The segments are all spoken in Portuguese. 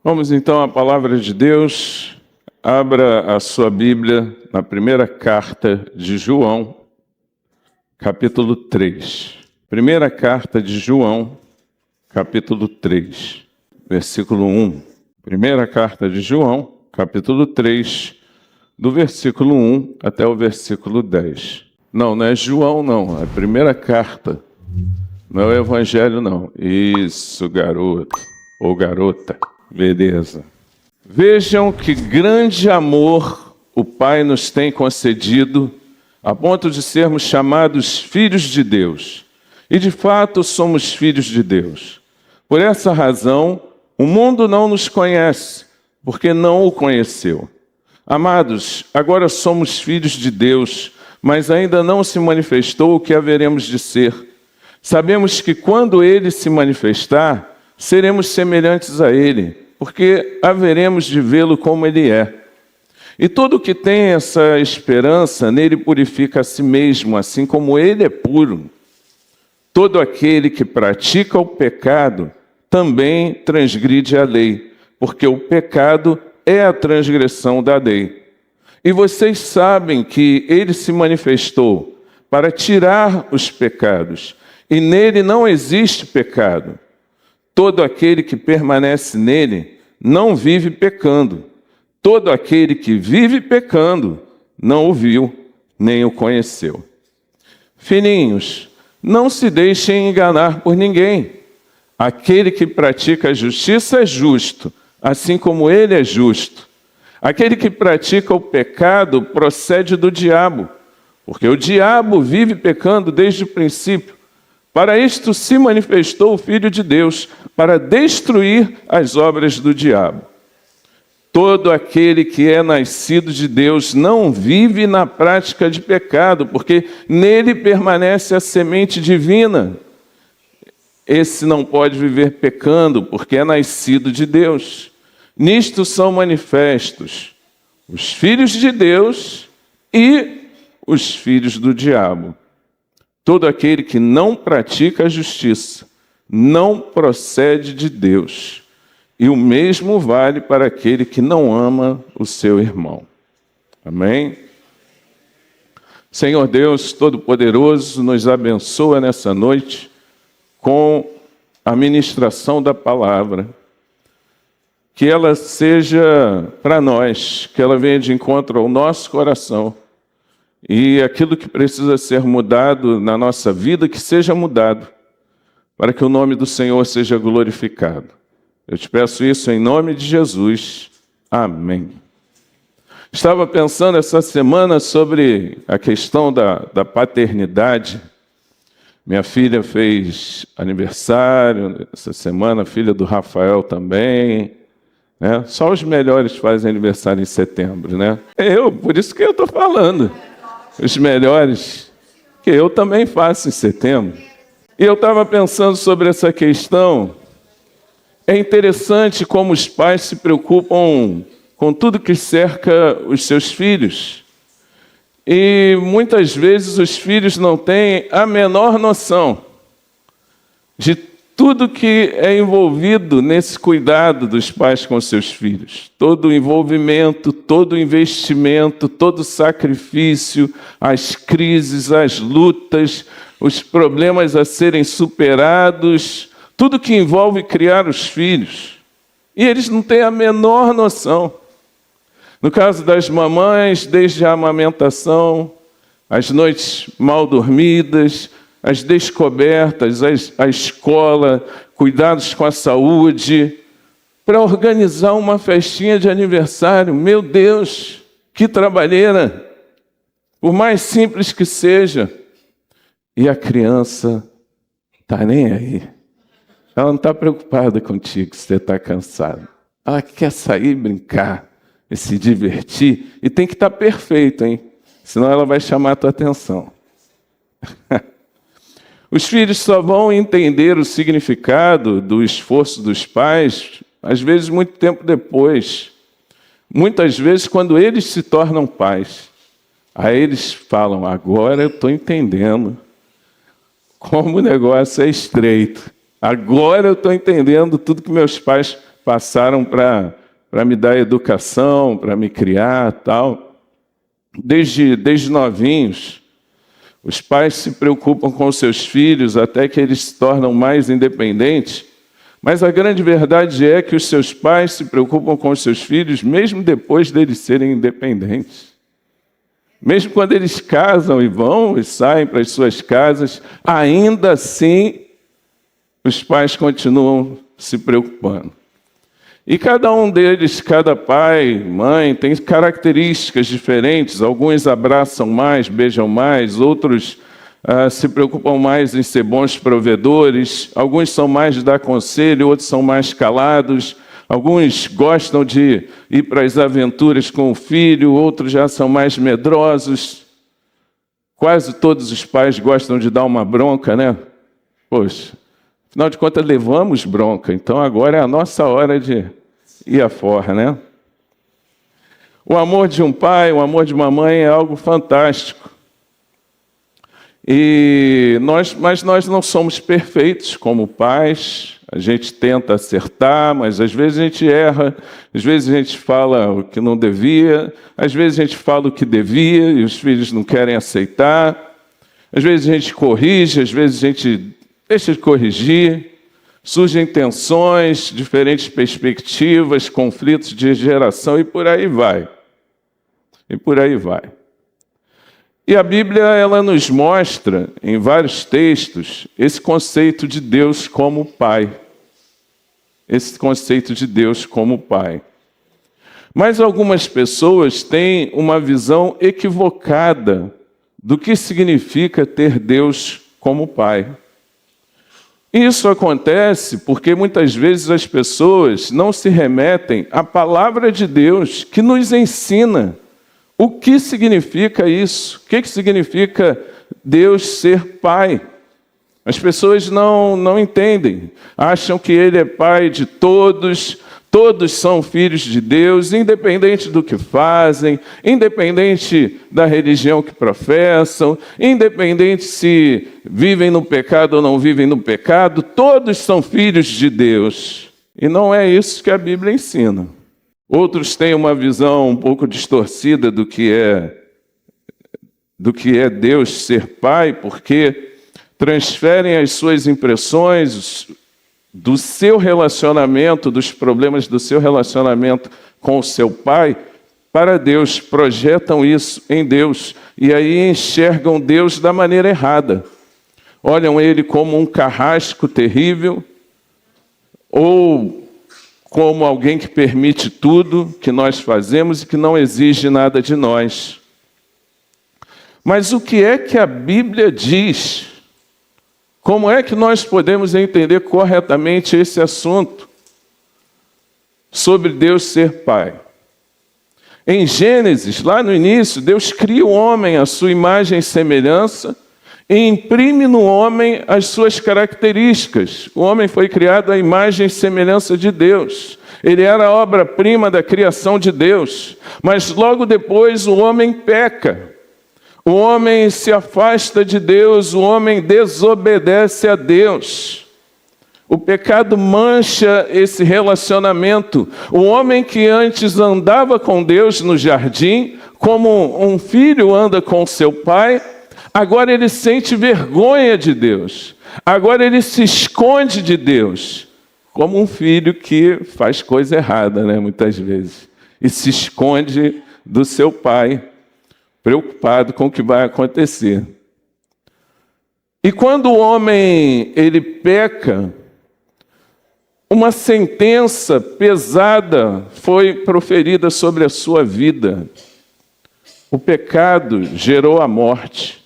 Vamos então à palavra de Deus. Abra a sua Bíblia na primeira carta de João, capítulo 3. Primeira carta de João, capítulo 3, versículo 1. Primeira carta de João, capítulo 3, do versículo 1 até o versículo 10. Não é João, não. É a primeira carta. Não é o Evangelho, não. Isso, garoto. Ou garota. Beleza. Vejam que grande amor o Pai nos tem concedido, a ponto de sermos chamados filhos de Deus. E de fato somos filhos de Deus. Por essa razão, o mundo não nos conhece, porque não o conheceu. Amados, agora somos filhos de Deus, mas ainda não se manifestou o que haveremos de ser. Sabemos que quando Ele se manifestar, seremos semelhantes a Ele, porque haveremos de vê-lo como Ele é. E todo que tem essa esperança, nele purifica a si mesmo, assim como Ele é puro. Todo aquele que pratica o pecado também transgride a lei, porque o pecado é a transgressão da lei. E vocês sabem que Ele se manifestou para tirar os pecados, e nele não existe pecado. Todo aquele que permanece nele não vive pecando. Todo aquele que vive pecando não o viu, nem o conheceu. Filhinhos, não se deixem enganar por ninguém. Aquele que pratica a justiça é justo, assim como ele é justo. Aquele que pratica o pecado procede do diabo, porque o diabo vive pecando desde o princípio. Para isto se manifestou o Filho de Deus, para destruir as obras do diabo. Todo aquele que é nascido de Deus não vive na prática de pecado, porque nele permanece a semente divina. Esse não pode viver pecando, porque é nascido de Deus. Nisto são manifestos os filhos de Deus e os filhos do diabo. Todo aquele que não pratica a justiça não procede de Deus, e o mesmo vale para aquele que não ama o seu irmão. Amém? Senhor Deus Todo-Poderoso, nos abençoa nessa noite com a ministração da palavra. Que ela seja para nós, que ela venha de encontro ao nosso coração. E aquilo que precisa ser mudado na nossa vida, que seja mudado, para que o nome do Senhor seja glorificado. Eu te peço isso em nome de Jesus. Amém. Estava pensando essa semana sobre a questão da paternidade. Minha filha fez aniversário essa semana, filha do Rafael também. Né? Só os melhores fazem aniversário em setembro, né? Por isso que eu estou falando. Os melhores, que eu também faço em setembro. E eu estava pensando sobre essa questão. É interessante como os pais se preocupam com tudo que cerca os seus filhos. E muitas vezes os filhos não têm a menor noção de tudo que é envolvido nesse cuidado dos pais com seus filhos. Todo o envolvimento, todo o investimento, todo o sacrifício, as crises, as lutas, os problemas a serem superados, tudo que envolve criar os filhos. E eles não têm a menor noção. No caso das mamães, desde a amamentação, as noites mal dormidas, as descobertas, a escola, cuidados com a saúde, para organizar uma festinha de aniversário. Meu Deus, que trabalheira! Por mais simples que seja. E a criança está nem aí. Ela não está preocupada contigo se você está cansado. Ela quer sair, brincar e se divertir. E tem que estar perfeito, hein? Senão ela vai chamar a tua atenção. Os filhos só vão entender o significado do esforço dos pais, às vezes, muito tempo depois. Muitas vezes, quando eles se tornam pais. Aí eles falam, agora eu estou entendendo como o negócio é estreito. Agora eu estou entendendo tudo que meus pais passaram para me dar educação, para me criar, tal. Desde novinhos, os pais se preocupam com seus filhos até que eles se tornam mais independentes. Mas a grande verdade é que os seus pais se preocupam com os seus filhos mesmo depois deles serem independentes. Mesmo quando eles casam e vão e saem para as suas casas, ainda assim os pais continuam se preocupando. E cada um deles, cada pai, mãe, tem características diferentes. Alguns abraçam mais, beijam mais, outros se preocupam mais em ser bons provedores. Alguns são mais de dar conselho, outros são mais calados. Alguns gostam de ir para as aventuras com o filho, outros já são mais medrosos. Quase todos os pais gostam de dar uma bronca, né? Poxa, afinal de contas levamos bronca, então agora é a nossa hora de ir afora, né? O amor de um pai, o amor de uma mãe é algo fantástico. Mas nós não somos perfeitos como pais. A gente tenta acertar, mas às vezes a gente erra, às vezes a gente fala o que não devia, às vezes a gente fala o que devia e os filhos não querem aceitar. Às vezes a gente corrige, às vezes a gente deixa de corrigir. Surgem tensões, diferentes perspectivas, conflitos de geração e por aí vai. E por aí vai. E a Bíblia, ela nos mostra, em vários textos, esse conceito de Deus como Pai. Esse conceito de Deus como Pai. Mas algumas pessoas têm uma visão equivocada do que significa ter Deus como Pai. Isso acontece porque muitas vezes as pessoas não se remetem à palavra de Deus que nos ensina o que significa isso, o que significa Deus ser Pai. As pessoas não entendem, acham que Ele é Pai de todos, todos são filhos de Deus, independente do que fazem, independente da religião que professam, independente se vivem no pecado ou não vivem no pecado, todos são filhos de Deus. E não é isso que a Bíblia ensina. Outros têm uma visão um pouco distorcida do que é Deus ser Pai, porque transferem as suas impressões do seu relacionamento, dos problemas do seu relacionamento com o seu pai, para Deus, projetam isso em Deus, e aí enxergam Deus da maneira errada. Olham Ele como um carrasco terrível, ou como alguém que permite tudo que nós fazemos e que não exige nada de nós. Mas o que é que a Bíblia diz? Como é que nós podemos entender corretamente esse assunto sobre Deus ser Pai? Em Gênesis, lá no início, Deus cria o homem à sua imagem e semelhança e imprime no homem as suas características. O homem foi criado à imagem e semelhança de Deus. Ele era a obra-prima da criação de Deus. Mas logo depois o homem peca. O homem se afasta de Deus, o homem desobedece a Deus. O pecado mancha esse relacionamento. O homem que antes andava com Deus no jardim, como um filho anda com seu pai, agora ele sente vergonha de Deus. Agora ele se esconde de Deus, como um filho que faz coisa errada, né, muitas vezes, e se esconde do seu pai, preocupado com o que vai acontecer. E quando o homem ele peca, uma sentença pesada foi proferida sobre a sua vida. O pecado gerou a morte.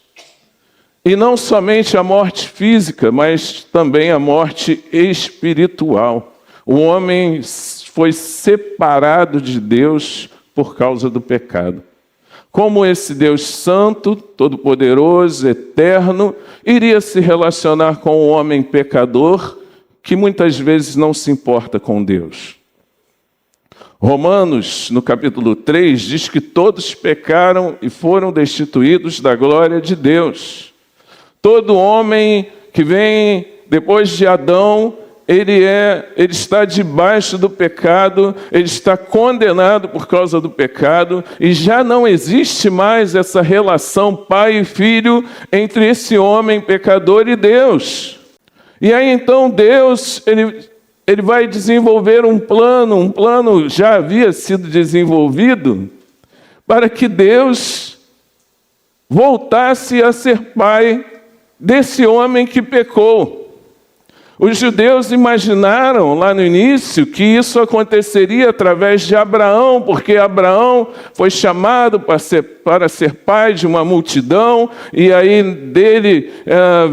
E não somente a morte física, mas também a morte espiritual. O homem foi separado de Deus por causa do pecado. Como esse Deus santo, todo-poderoso, eterno, iria se relacionar com o homem pecador que muitas vezes não se importa com Deus? Romanos, no capítulo 3, diz que todos pecaram e foram destituídos da glória de Deus. Todo homem que vem depois de Adão ele está debaixo do pecado, ele está condenado por causa do pecado, e já não existe mais essa relação pai e filho entre esse homem pecador e Deus. E aí então Deus, ele vai desenvolver um plano já havia sido desenvolvido, para que Deus voltasse a ser pai desse homem que pecou. Os judeus imaginaram lá no início que isso aconteceria através de Abraão, porque Abraão foi chamado para ser pai de uma multidão, e aí dele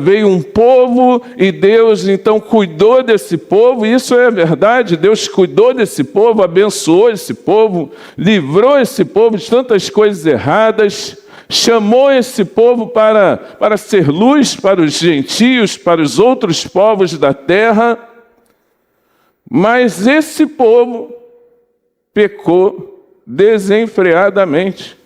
veio um povo, e Deus então cuidou desse povo, e isso é verdade, Deus cuidou desse povo, abençoou esse povo, livrou esse povo de tantas coisas erradas, chamou esse povo para ser luz para os gentios, para os outros povos da terra, mas esse povo pecou desenfreadamente,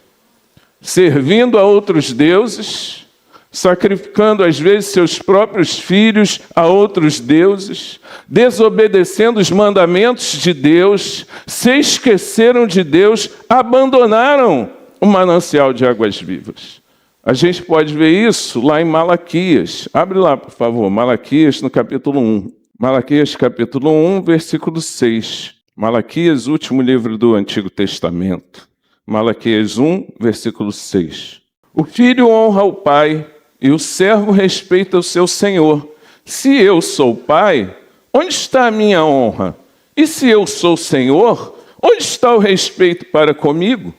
servindo a outros deuses, sacrificando às vezes seus próprios filhos a outros deuses, desobedecendo os mandamentos de Deus, se esqueceram de Deus, abandonaram o manancial de águas vivas. A gente pode ver isso lá em Malaquias. Abre lá, por favor, Malaquias no capítulo 1. Malaquias capítulo 1, versículo 6. Malaquias, último livro do Antigo Testamento. Malaquias 1, versículo 6. O filho honra o pai e o servo respeita o seu senhor. Se eu sou pai, onde está a minha honra? E se eu sou senhor, onde está o respeito para comigo?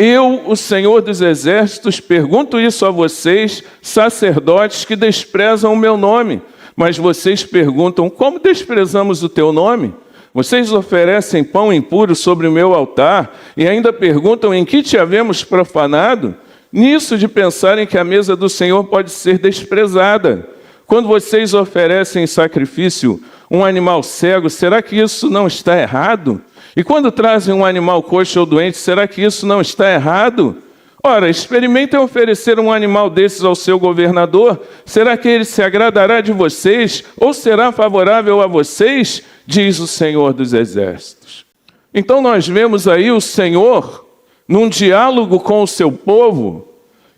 Eu, o Senhor dos Exércitos, pergunto isso a vocês, sacerdotes que desprezam o meu nome. Mas vocês perguntam, como desprezamos o teu nome? Vocês oferecem pão impuro sobre o meu altar e ainda perguntam em que te havemos profanado? Nisso de pensarem que a mesa do Senhor pode ser desprezada. Quando vocês oferecem em sacrifício um animal cego, será que isso não está errado? E quando trazem um animal coxo ou doente, será que isso não está errado? Ora, experimentem oferecer um animal desses ao seu governador. Será que ele se agradará de vocês ou será favorável a vocês? Diz o Senhor dos Exércitos. Então nós vemos aí o Senhor num diálogo com o seu povo,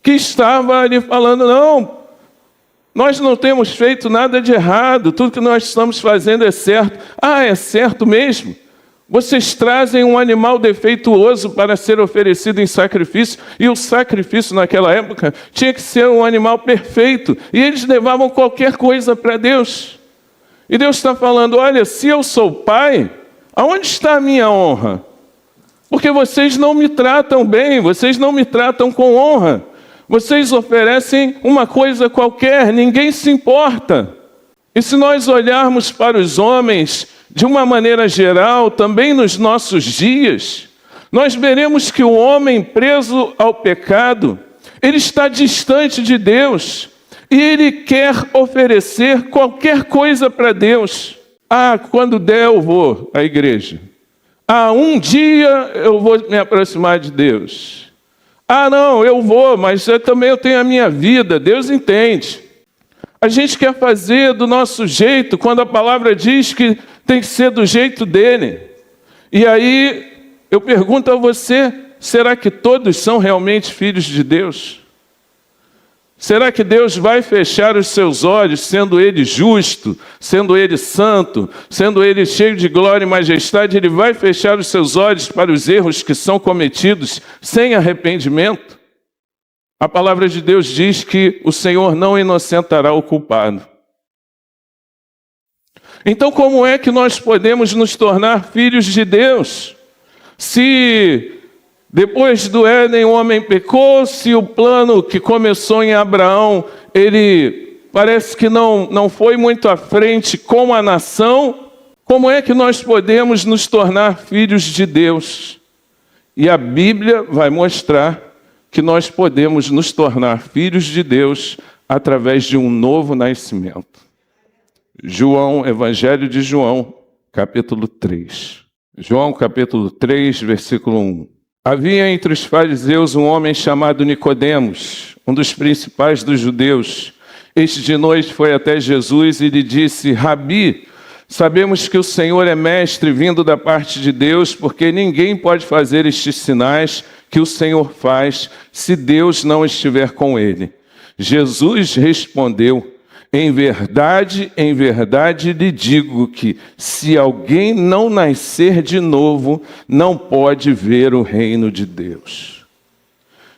que estava ali falando, não, nós não temos feito nada de errado, tudo que nós estamos fazendo é certo. Ah, é certo mesmo? Vocês trazem um animal defeituoso para ser oferecido em sacrifício, e o sacrifício naquela época tinha que ser um animal perfeito, e eles levavam qualquer coisa para Deus. E Deus está falando, olha, se eu sou pai, aonde está a minha honra? Porque vocês não me tratam bem, vocês não me tratam com honra. Vocês oferecem uma coisa qualquer, ninguém se importa. E se nós olharmos para os homens de uma maneira geral, também nos nossos dias, nós veremos que o homem preso ao pecado, ele está distante de Deus e ele quer oferecer qualquer coisa para Deus. Ah, quando der eu vou à igreja. Ah, um dia eu vou me aproximar de Deus. Ah, não, eu vou, mas eu também tenho a minha vida, Deus entende. A gente quer fazer do nosso jeito, quando a palavra diz que tem que ser do jeito dele. E aí, eu pergunto a você, será que todos são realmente filhos de Deus? Será que Deus vai fechar os seus olhos, sendo Ele justo, sendo Ele santo, sendo Ele cheio de glória e majestade, Ele vai fechar os seus olhos para os erros que são cometidos sem arrependimento? A palavra de Deus diz que o Senhor não inocentará o culpado. Então, como é que nós podemos nos tornar filhos de Deus? Se depois do Éden o homem pecou, se o plano que começou em Abraão, ele parece que não foi muito à frente com a nação, como é que nós podemos nos tornar filhos de Deus? E a Bíblia vai mostrar que nós podemos nos tornar filhos de Deus através de um novo nascimento. João, Evangelho de João, capítulo 3. João, capítulo 3, versículo 1. Havia entre os fariseus um homem chamado Nicodemos, um dos principais dos judeus. Este de noite foi até Jesus e lhe disse, Rabi, Sabemos que o Senhor é mestre vindo da parte de Deus, porque ninguém pode fazer estes sinais que o Senhor faz se Deus não estiver com ele. Jesus respondeu: em verdade lhe digo que, se alguém não nascer de novo, não pode ver o reino de Deus.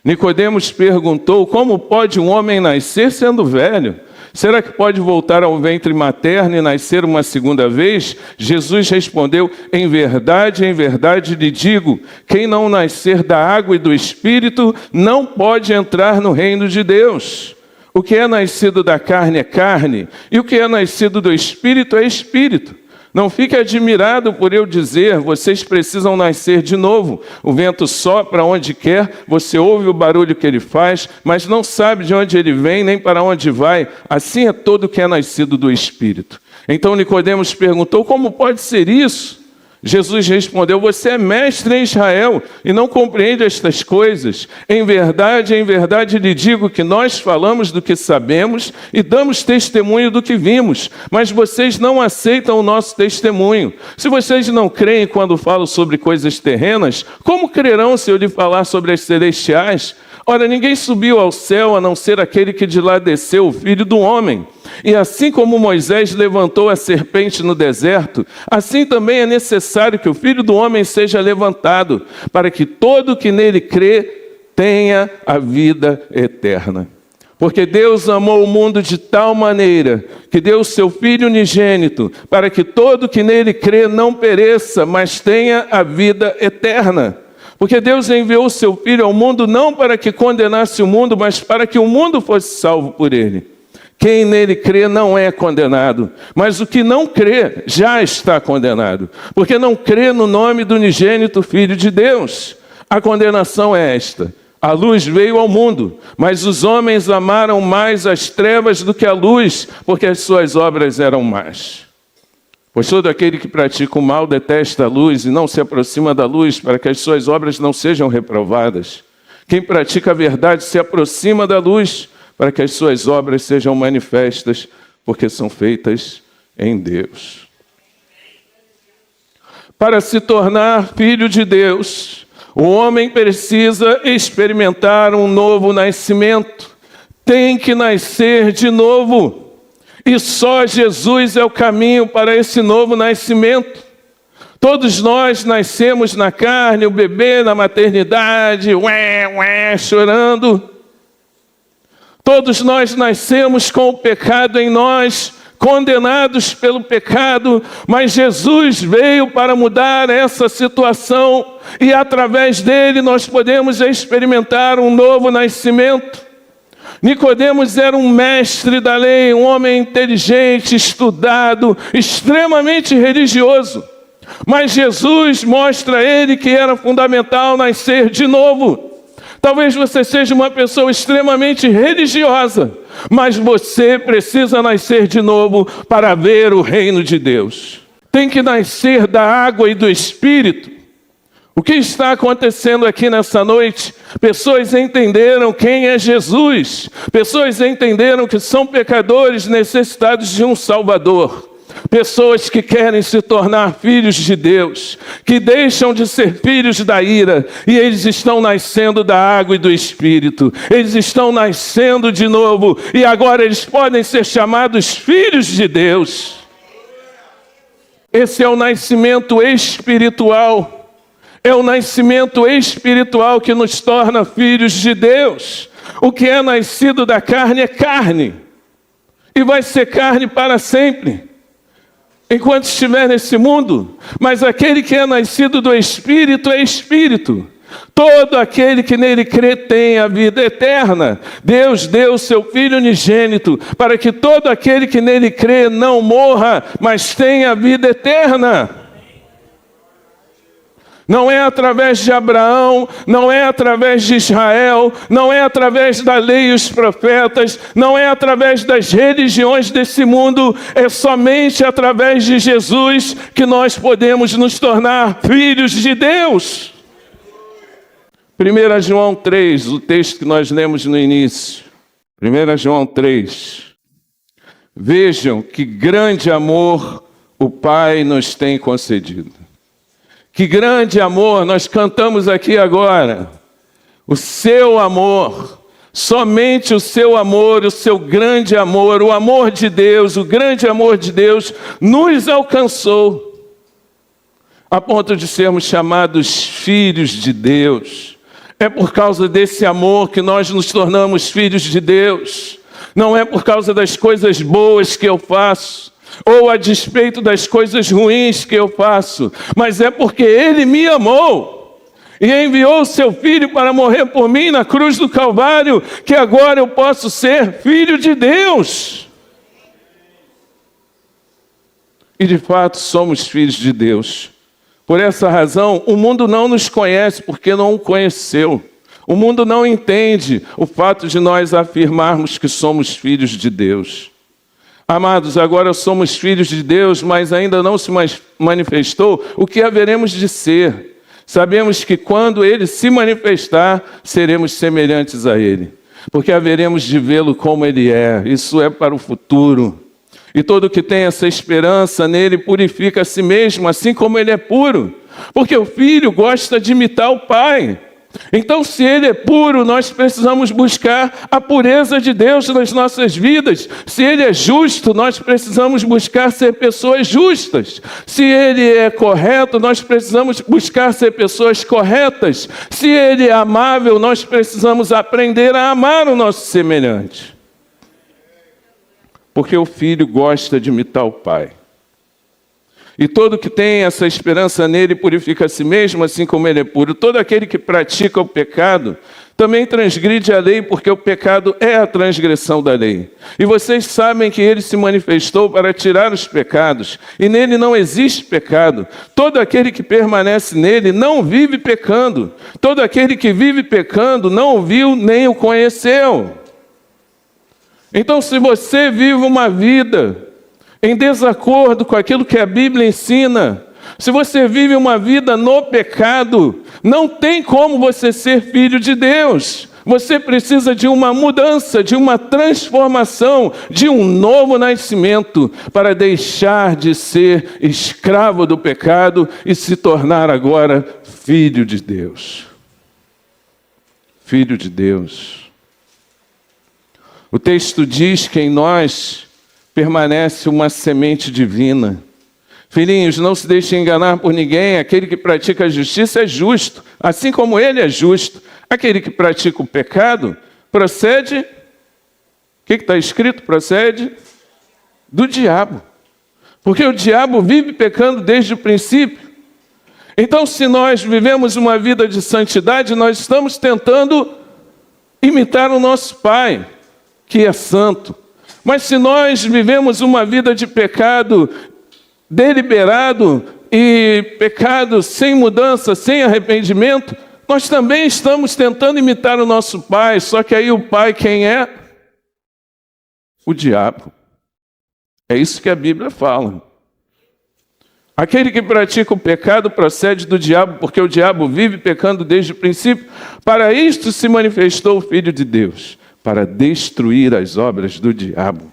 Nicodemos perguntou: como pode um homem nascer sendo velho? Será que pode voltar ao ventre materno e nascer uma segunda vez? Jesus respondeu: em verdade lhe digo, quem não nascer da água e do Espírito não pode entrar no reino de Deus. O que é nascido da carne é carne, e o que é nascido do Espírito é Espírito. Não fique admirado por eu dizer: vocês precisam nascer de novo. O vento sopra onde quer, você ouve o barulho que ele faz, mas não sabe de onde ele vem nem para onde vai. Assim é todo o que é nascido do Espírito. Então Nicodemos perguntou: como pode ser isso? Jesus respondeu: você é mestre em Israel e não compreende estas coisas. Em verdade lhe digo que nós falamos do que sabemos e damos testemunho do que vimos, mas vocês não aceitam o nosso testemunho. Se vocês não creem quando falo sobre coisas terrenas, como crerão se eu lhe falar sobre as celestiais? Ora, ninguém subiu ao céu a não ser aquele que de lá desceu, o Filho do Homem. E assim como Moisés levantou a serpente no deserto, assim também é necessário que o Filho do Homem seja levantado, para que todo que nele crê tenha a vida eterna. Porque Deus amou o mundo de tal maneira que deu o seu Filho unigênito, para que todo que nele crê não pereça, mas tenha a vida eterna. Porque Deus enviou o seu Filho ao mundo não para que condenasse o mundo, mas para que o mundo fosse salvo por ele. Quem nele crê não é condenado, mas o que não crê já está condenado, porque não crê no nome do unigênito Filho de Deus. A condenação é esta: a luz veio ao mundo, mas os homens amaram mais as trevas do que a luz, porque as suas obras eram más. Pois todo aquele que pratica o mal detesta a luz e não se aproxima da luz, para que as suas obras não sejam reprovadas. Quem pratica a verdade se aproxima da luz, para que as suas obras sejam manifestas, porque são feitas em Deus. Para se tornar filho de Deus, o homem precisa experimentar um novo nascimento. Tem que nascer de novo. E só Jesus é o caminho para esse novo nascimento. Todos nós nascemos na carne, o bebê na maternidade, chorando. Todos nós nascemos com o pecado em nós, condenados pelo pecado, mas Jesus veio para mudar essa situação e através dele nós podemos experimentar um novo nascimento. Nicodemos era um mestre da lei, um homem inteligente, estudado, extremamente religioso. Mas Jesus mostra a ele que era fundamental nascer de novo. Talvez você seja uma pessoa extremamente religiosa, mas você precisa nascer de novo para ver o reino de Deus. Tem que nascer da água e do Espírito. O que está acontecendo aqui nessa noite? Pessoas entenderam quem é Jesus. Pessoas entenderam que são pecadores necessitados de um Salvador. Pessoas que querem se tornar filhos de Deus, que deixam de ser filhos da ira, e eles estão nascendo da água e do Espírito. Eles estão nascendo de novo, e agora eles podem ser chamados filhos de Deus. Esse é o nascimento espiritual. É o nascimento espiritual que nos torna filhos de Deus. O que é nascido da carne é carne, e vai ser carne para sempre, enquanto estiver nesse mundo. Mas aquele que é nascido do Espírito é Espírito. Todo aquele que nele crê tem a vida eterna. Deus deu o seu Filho unigênito para que todo aquele que nele crê não morra, mas tenha a vida eterna. Não é através de Abraão, não é através de Israel, não é através da lei e os profetas, não é através das religiões desse mundo, é somente através de Jesus que nós podemos nos tornar filhos de Deus. 1 João 3, o texto que nós lemos no início. 1 João 3. Vejam que grande amor o Pai nos tem concedido. Que grande amor nós cantamos aqui agora. O seu amor, somente o seu amor, o seu grande amor, o amor de Deus, o grande amor de Deus nos alcançou a ponto de sermos chamados filhos de Deus. É por causa desse amor que nós nos tornamos filhos de Deus. Não é por causa das coisas boas que eu faço, ou a despeito das coisas ruins que eu faço, mas é porque Ele me amou e enviou o seu Filho para morrer por mim na cruz do Calvário, que agora eu posso ser filho de Deus. E de fato somos filhos de Deus. Por essa razão, o mundo não nos conhece porque não o conheceu. O mundo não entende o fato de nós afirmarmos que somos filhos de Deus. Amados, agora somos filhos de Deus, mas ainda não se manifestou o que haveremos de ser. Sabemos que quando Ele se manifestar, seremos semelhantes a Ele, porque haveremos de vê-lo como Ele é. Isso é para o futuro. E todo que tem essa esperança nele purifica a si mesmo, assim como ele é puro. Porque o filho gosta de imitar o pai. Então, se ele é puro, nós precisamos buscar a pureza de Deus nas nossas vidas. Se ele é justo, nós precisamos buscar ser pessoas justas. Se ele é correto, nós precisamos buscar ser pessoas corretas. Se ele é amável, nós precisamos aprender a amar o nosso semelhante. Porque o filho gosta de imitar o pai. E todo que tem essa esperança nele purifica a si mesmo, assim como ele é puro. Todo aquele que pratica o pecado também transgride a lei, porque o pecado é a transgressão da lei. E vocês sabem que ele se manifestou para tirar os pecados, e nele não existe pecado. Todo aquele que permanece nele não vive pecando. Todo aquele que vive pecando não o viu nem o conheceu. Então, se você vive uma vida em desacordo com aquilo que a Bíblia ensina, se você vive uma vida no pecado, não tem como você ser filho de Deus. Você precisa de uma mudança, de uma transformação, de um novo nascimento, para deixar de ser escravo do pecado e se tornar agora filho de Deus. Filho de Deus. O texto diz que em nós permanece uma semente divina. Filhinhos, não se deixem enganar por ninguém. Aquele que pratica a justiça é justo, assim como ele é justo. Aquele que pratica o pecado procede... O que está escrito? Procede do diabo. Porque o diabo vive pecando desde o princípio. Então, se nós vivemos uma vida de santidade, nós estamos tentando imitar o nosso Pai, que é santo. Mas se nós vivemos uma vida de pecado deliberado e pecado sem mudança, sem arrependimento, nós também estamos tentando imitar o nosso pai, só que aí o pai quem é? O diabo. É isso que a Bíblia fala. Aquele que pratica o pecado procede do diabo, porque o diabo vive pecando desde o princípio. Para isto se manifestou o Filho de Deus, para destruir as obras do diabo.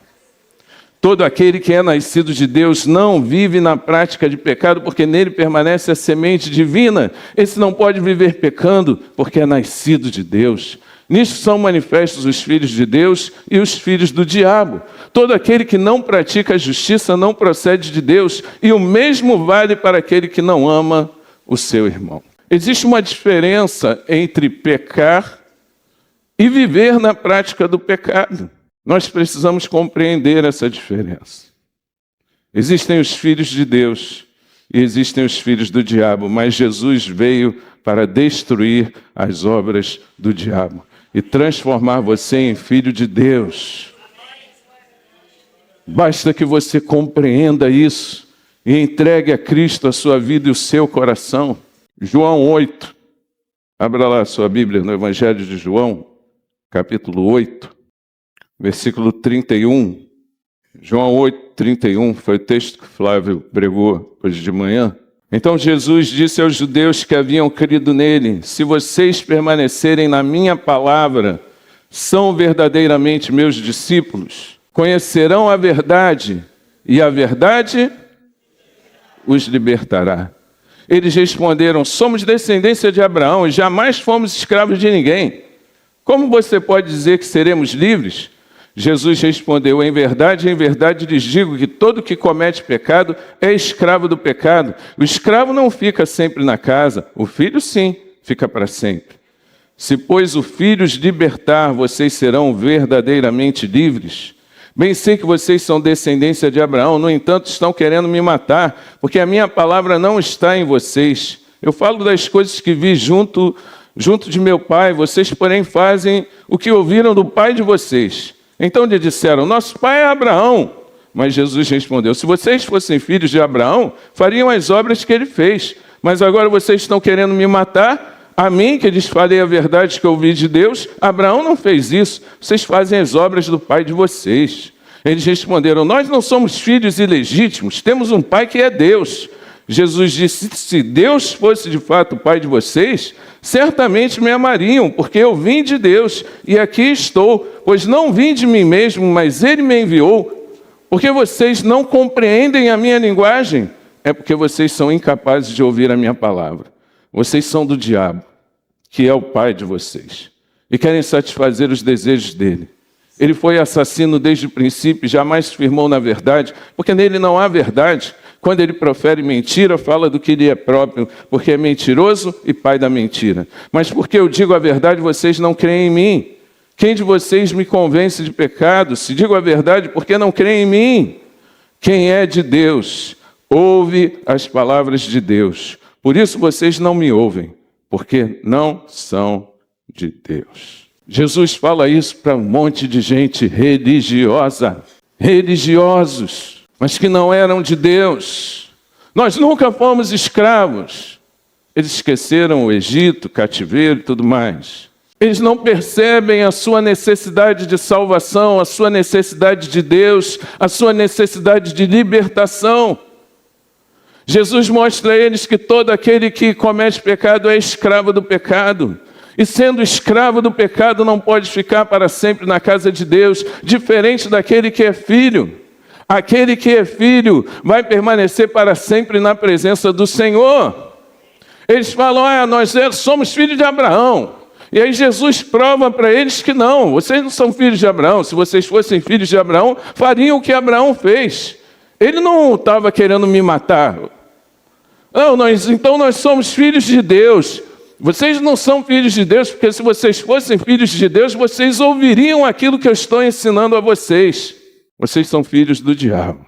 Todo aquele que é nascido de Deus não vive na prática de pecado, porque nele permanece a semente divina. Esse não pode viver pecando, porque é nascido de Deus. Nisto são manifestos os filhos de Deus e os filhos do diabo. Todo aquele que não pratica a justiça não procede de Deus, e o mesmo vale para aquele que não ama o seu irmão. Existe uma diferença entre pecar e viver na prática do pecado. Nós precisamos compreender essa diferença. Existem os filhos de Deus e existem os filhos do diabo, mas Jesus veio para destruir as obras do diabo e transformar você em filho de Deus. Basta que você compreenda isso e entregue a Cristo a sua vida e o seu coração. João 8. Abra lá a sua Bíblia no Evangelho de João, capítulo 8, versículo 31. João 8, 31, foi o texto que Flávio pregou hoje de manhã. Então Jesus disse aos judeus que haviam crido nele: se vocês permanecerem na minha palavra, são verdadeiramente meus discípulos, conhecerão a verdade, e a verdade os libertará. Eles responderam: somos descendência de Abraão e jamais fomos escravos de ninguém. Como você pode dizer que seremos livres? Jesus respondeu: em verdade lhes digo que todo que comete pecado é escravo do pecado. O escravo não fica sempre na casa, o filho sim, fica para sempre. Se, pois, o filho os libertar, vocês serão verdadeiramente livres. Bem sei que vocês são descendência de Abraão, no entanto estão querendo me matar, porque a minha palavra não está em vocês. Eu falo das coisas que vi junto de meu pai, vocês, porém, fazem o que ouviram do pai de vocês. Então lhe disseram: nosso pai é Abraão. Mas Jesus respondeu: se vocês fossem filhos de Abraão, fariam as obras que ele fez. Mas agora vocês estão querendo me matar? A mim, que lhes falei a verdade que eu ouvi de Deus, Abraão não fez isso. Vocês fazem as obras do pai de vocês. Eles responderam: nós não somos filhos ilegítimos, temos um pai que é Deus. Jesus disse: se Deus fosse de fato o pai de vocês, certamente me amariam, porque eu vim de Deus e aqui estou, pois não vim de mim mesmo, mas ele me enviou. Porque vocês não compreendem a minha linguagem? É porque vocês são incapazes de ouvir a minha palavra. Vocês são do diabo, que é o pai de vocês, e querem satisfazer os desejos dele. Ele foi assassino desde o princípio, jamais se firmou na verdade, porque nele não há verdade. Quando ele profere mentira, fala do que lhe é próprio, porque é mentiroso e pai da mentira. Mas porque eu digo a verdade, vocês não creem em mim. Quem de vocês me convence de pecado? Se digo a verdade, por que não creem em mim? Quem é de Deus, ouve as palavras de Deus. Por isso vocês não me ouvem, porque não são de Deus. Jesus fala isso para um monte de gente religiosa, religiosos, mas que não eram de Deus. Nós nunca fomos escravos. Eles esqueceram o Egito, cativeiro e tudo mais. Eles não percebem a sua necessidade de salvação, a sua necessidade de Deus, a sua necessidade de libertação. Jesus mostra a eles que todo aquele que comete pecado é escravo do pecado. E sendo escravo do pecado não pode ficar para sempre na casa de Deus, diferente daquele que é filho. Aquele que é filho vai permanecer para sempre na presença do Senhor. Eles falam: nós somos filhos de Abraão. E aí Jesus prova para eles que não, vocês não são filhos de Abraão. Se vocês fossem filhos de Abraão, fariam o que Abraão fez. Ele não estava querendo me matar. Não, então nós somos filhos de Deus. Vocês não são filhos de Deus, porque se vocês fossem filhos de Deus, vocês ouviriam aquilo que eu estou ensinando a vocês. Vocês são filhos do diabo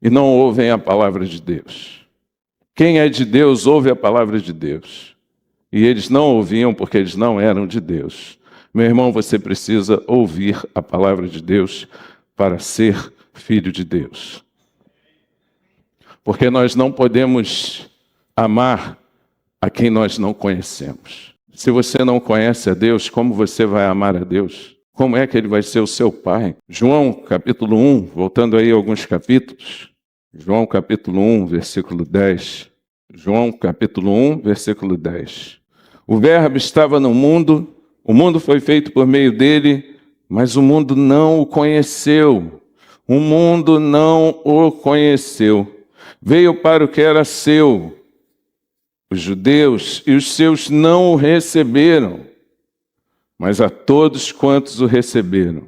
e não ouvem a palavra de Deus. Quem é de Deus ouve a palavra de Deus. E eles não ouviam porque eles não eram de Deus. Meu irmão, você precisa ouvir a palavra de Deus para ser filho de Deus. Porque nós não podemos amar a quem nós não conhecemos. Se você não conhece a Deus, como você vai amar a Deus? Como é que ele vai ser o seu pai? João capítulo 1, voltando aí alguns capítulos. João capítulo 1, versículo 10. João capítulo 1, versículo 10. O verbo estava no mundo, o mundo foi feito por meio dele, mas o mundo não o conheceu. O mundo não o conheceu. Veio para o que era seu, os judeus, e os seus não o receberam. Mas a todos quantos o receberam,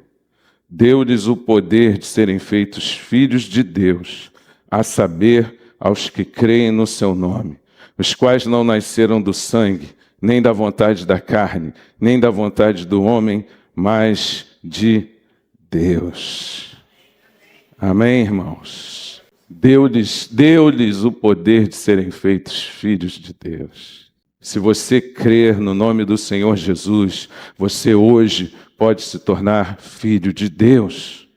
deu-lhes o poder de serem feitos filhos de Deus, a saber, aos que creem no seu nome, os quais não nasceram do sangue, nem da vontade da carne, nem da vontade do homem, mas de Deus. Amém, irmãos? Deu-lhes o poder de serem feitos filhos de Deus. Se você crer no nome do Senhor Jesus, você hoje pode se tornar filho de Deus.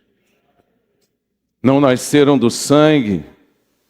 Não nasceram do sangue,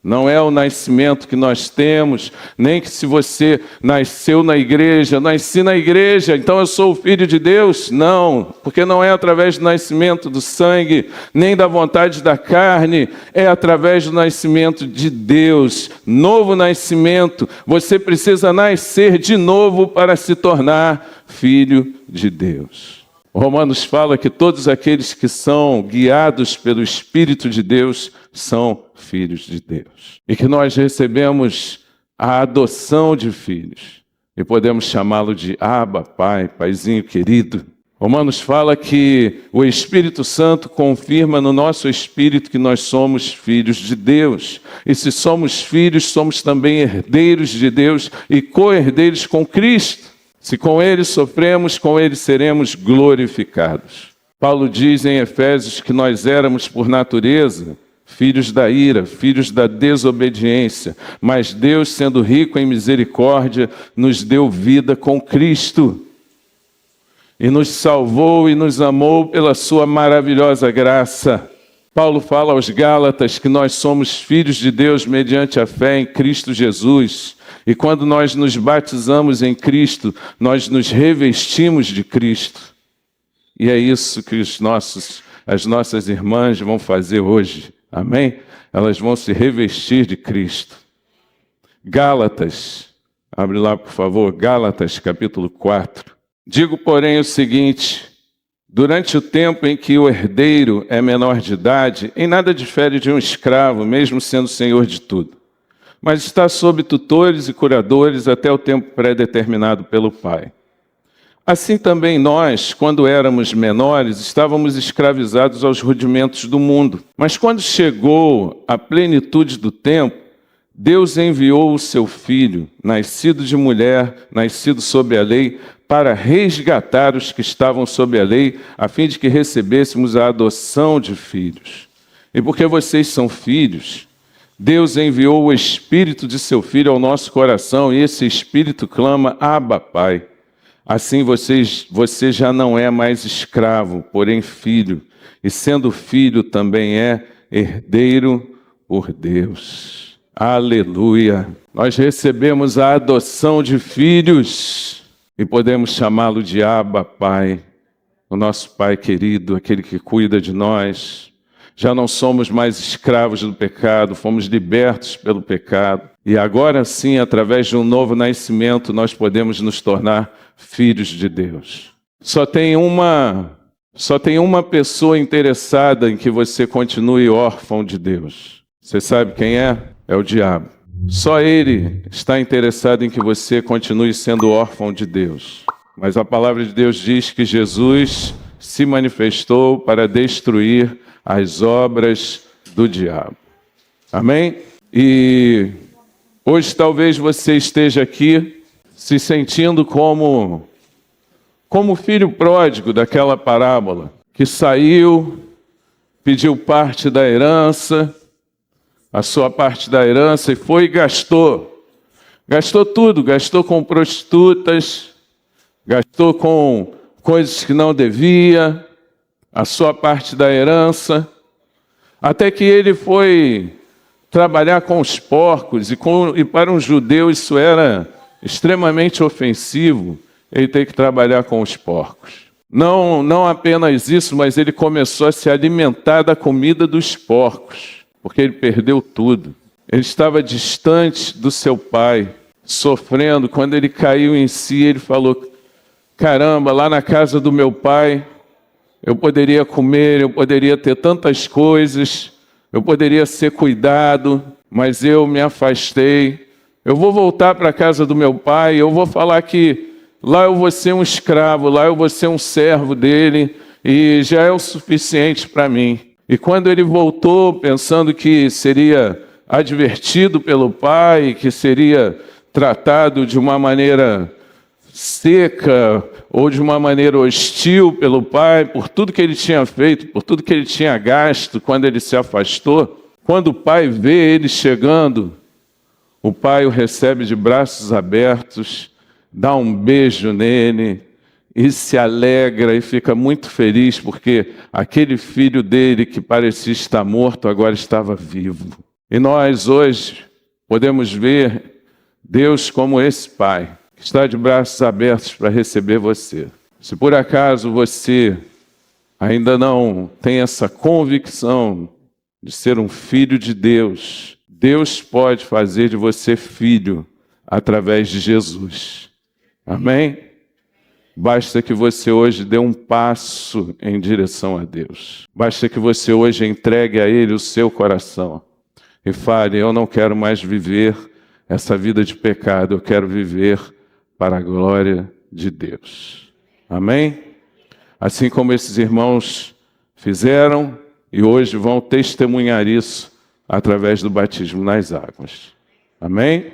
não é o nascimento que nós temos, nem que se você nasceu na igreja, nasci na igreja, então eu sou o filho de Deus. Não, porque não é através do nascimento do sangue, nem da vontade da carne, é através do nascimento de Deus. Novo nascimento, você precisa nascer de novo para se tornar filho de Deus. Romanos fala que todos aqueles que são guiados pelo Espírito de Deus são filhos de Deus. E que nós recebemos a adoção de filhos. E podemos chamá-lo de Abba, Pai, Paizinho querido. Romanos fala que o Espírito Santo confirma no nosso espírito que nós somos filhos de Deus. E se somos filhos, somos também herdeiros de Deus e co-herdeiros com Cristo. Se com Ele sofremos, com Ele seremos glorificados. Paulo diz em Efésios que nós éramos, por natureza, filhos da ira, filhos da desobediência. Mas Deus, sendo rico em misericórdia, nos deu vida com Cristo. E nos salvou e nos amou pela sua maravilhosa graça. Paulo fala aos Gálatas que nós somos filhos de Deus mediante a fé em Cristo Jesus. E quando nós nos batizamos em Cristo, nós nos revestimos de Cristo. E é isso que as nossas irmãs vão fazer hoje. Amém? Elas vão se revestir de Cristo. Gálatas, abre lá por favor, Gálatas capítulo 4. Digo, porém, o seguinte: durante o tempo em que o herdeiro é menor de idade, em nada difere de um escravo, mesmo sendo senhor de tudo, mas está sob tutores e curadores até o tempo pré-determinado pelo Pai. Assim também nós, quando éramos menores, estávamos escravizados aos rudimentos do mundo. Mas quando chegou a plenitude do tempo, Deus enviou o seu Filho, nascido de mulher, nascido sob a lei, para resgatar os que estavam sob a lei, a fim de que recebêssemos a adoção de filhos. E porque vocês são filhos, Deus enviou o Espírito de seu Filho ao nosso coração, e esse Espírito clama, Abba, Pai. Assim você já não é mais escravo, porém filho, e sendo filho também é herdeiro por Deus. Aleluia! Nós recebemos a adoção de filhos e podemos chamá-lo de Abba, Pai, o nosso Pai querido, aquele que cuida de nós. Já não somos mais escravos do pecado, fomos libertos pelo pecado. E agora sim, através de um novo nascimento, nós podemos nos tornar filhos de Deus. Só tem uma pessoa interessada em que você continue órfão de Deus. Você sabe quem é? É o diabo. Só ele está interessado em que você continue sendo órfão de Deus. Mas a palavra de Deus diz que Jesus se manifestou para destruir as obras do diabo. Amém? E hoje talvez você esteja aqui se sentindo como filho pródigo daquela parábola, que saiu, pediu parte da herança, a sua parte da herança, e foi e gastou. Gastou tudo, gastou com prostitutas, gastou com coisas que não devia, a sua parte da herança, até que ele foi trabalhar com os porcos, e para um judeu isso era extremamente ofensivo, ele ter que trabalhar com os porcos. Não apenas isso, mas ele começou a se alimentar da comida dos porcos, porque ele perdeu tudo. Ele estava distante do seu pai, sofrendo. Quando ele caiu em si, ele falou, caramba, lá na casa do meu pai, eu poderia comer, eu poderia ter tantas coisas, eu poderia ser cuidado, mas eu me afastei. Eu vou voltar para a casa do meu pai, eu vou falar que lá eu vou ser um escravo, lá eu vou ser um servo dele, e já é o suficiente para mim. E quando ele voltou, pensando que seria advertido pelo pai, que seria tratado de uma maneira seca ou de uma maneira hostil pelo pai, por tudo que ele tinha feito, por tudo que ele tinha gasto quando ele se afastou, quando o pai vê ele chegando, o pai o recebe de braços abertos, dá um beijo nele e se alegra e fica muito feliz, porque aquele filho dele que parecia estar morto agora estava vivo. E nós hoje podemos ver Deus como esse pai, que está de braços abertos para receber você. Se por acaso você ainda não tem essa convicção de ser um filho de Deus, Deus pode fazer de você filho através de Jesus. Amém? Basta que você hoje dê um passo em direção a Deus. Basta que você hoje entregue a Ele o seu coração. e fale: eu não quero mais viver essa vida de pecado, eu quero viver para a glória de Deus. Amém? Assim como esses irmãos fizeram e hoje vão testemunhar isso através do batismo nas águas. Amém?